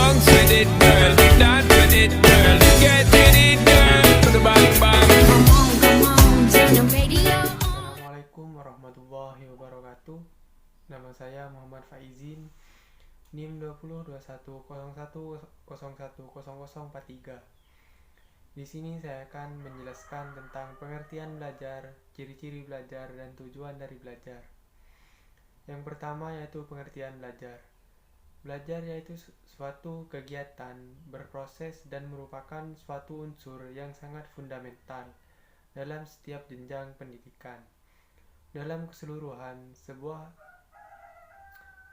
Bounce with it, girl. Dance with it, girl. Get with it, girl. Bang, bang. Come on, turn the radio on. Assalamualaikum warahmatullahi wabarakatuh. Nama saya Muhammad Faizin, NIM 202101010043. Di sini saya akan menjelaskan tentang pengertian belajar, ciri-ciri belajar, dan tujuan dari belajar. Yang pertama yaitu pengertian belajar. Belajar yaitu suatu kegiatan, berproses, dan merupakan suatu unsur yang sangat fundamental dalam setiap jenjang pendidikan. Dalam keseluruhan, sebuah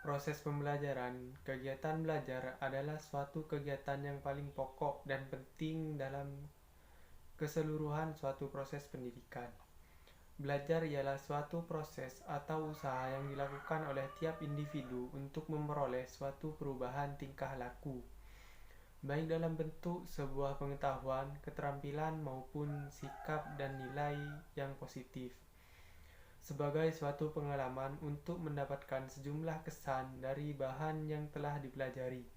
proses pembelajaran, kegiatan belajar adalah suatu kegiatan yang paling pokok dan penting dalam keseluruhan suatu proses pendidikan. Belajar ialah suatu proses atau usaha yang dilakukan oleh tiap individu untuk memperoleh suatu perubahan tingkah laku, baik dalam bentuk sebuah pengetahuan, keterampilan, maupun sikap dan nilai yang positif, sebagai suatu pengalaman untuk mendapatkan sejumlah kesan dari bahan yang telah dipelajari.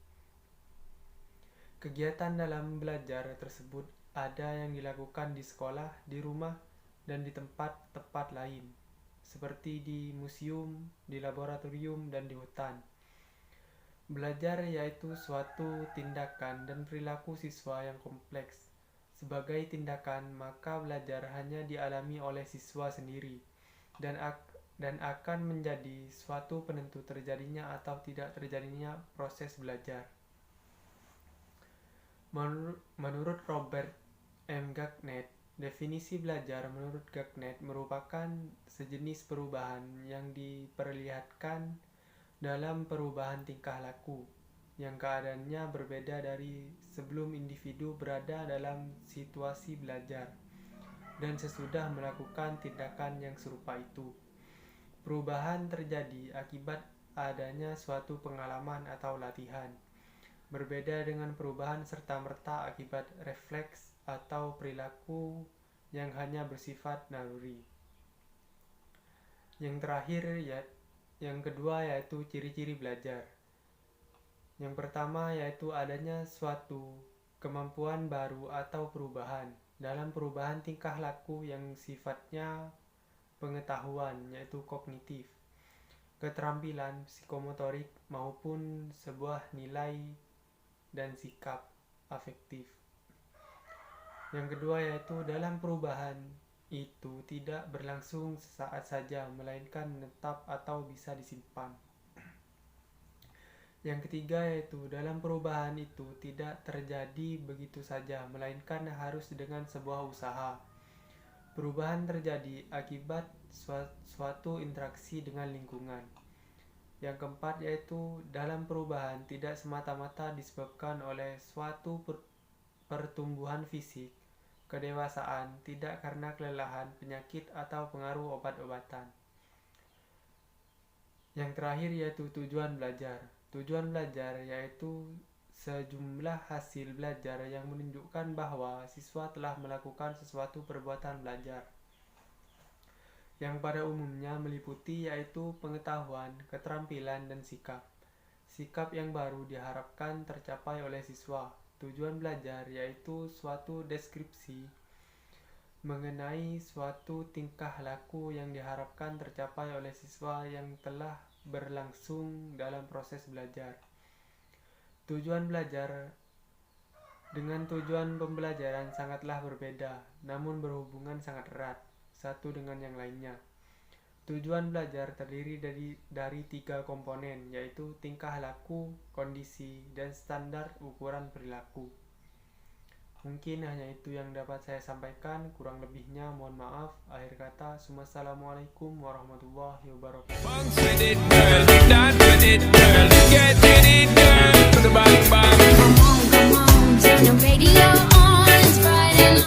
Kegiatan dalam belajar tersebut ada yang dilakukan di sekolah, di rumah, dan di tempat-tempat lain, seperti di museum, di laboratorium, dan di hutan. Belajar yaitu suatu tindakan dan perilaku siswa yang kompleks. Sebagai tindakan, maka belajar hanya dialami oleh siswa sendiri, dan akan menjadi suatu penentu terjadinya atau tidak terjadinya proses belajar. Menurut Robert M. Gagnett, definisi belajar menurut Gagnett merupakan sejenis perubahan yang diperlihatkan dalam perubahan tingkah laku, yang keadaannya berbeda dari sebelum individu berada dalam situasi belajar dan sesudah melakukan tindakan yang serupa itu. Perubahan terjadi akibat adanya suatu pengalaman atau latihan, berbeda dengan perubahan serta-merta akibat refleks atau perilaku yang hanya bersifat naluri. Yang kedua yaitu ciri-ciri belajar. Yang pertama yaitu adanya suatu kemampuan baru atau perubahan dalam perubahan tingkah laku yang sifatnya pengetahuan, yaitu kognitif, keterampilan psikomotorik, maupun sebuah nilai dan sikap afektif. Yang kedua yaitu dalam perubahan itu tidak berlangsung sesaat saja, melainkan menetap atau bisa disimpan. Yang ketiga yaitu dalam perubahan itu tidak terjadi begitu saja, melainkan harus dengan sebuah usaha. Perubahan terjadi akibat suatu interaksi dengan lingkungan. Yang keempat yaitu dalam perubahan tidak semata-mata disebabkan oleh suatu pertumbuhan fisik, kedewasaan, tidak karena kelelahan, penyakit, atau pengaruh obat-obatan. Yang terakhir yaitu tujuan belajar. Tujuan belajar yaitu sejumlah hasil belajar yang menunjukkan bahwa siswa telah melakukan sesuatu perbuatan belajar, yang pada umumnya meliputi yaitu pengetahuan, keterampilan, dan sikap. Sikap yang baru diharapkan tercapai oleh siswa. Tujuan belajar yaitu suatu deskripsi mengenai suatu tingkah laku yang diharapkan tercapai oleh siswa yang telah berlangsung dalam proses belajar. Tujuan belajar dengan tujuan pembelajaran sangatlah berbeda, namun berhubungan sangat erat satu dengan yang lainnya. Tujuan belajar terdiri dari 3 komponen, yaitu tingkah laku, kondisi, dan standar ukuran perilaku. Mungkin hanya itu yang dapat saya sampaikan, kurang lebihnya mohon maaf. Akhir kata, Assalamualaikum warahmatullahi wabarakatuh. Bounce with it, girl. Dance with it, girl. Get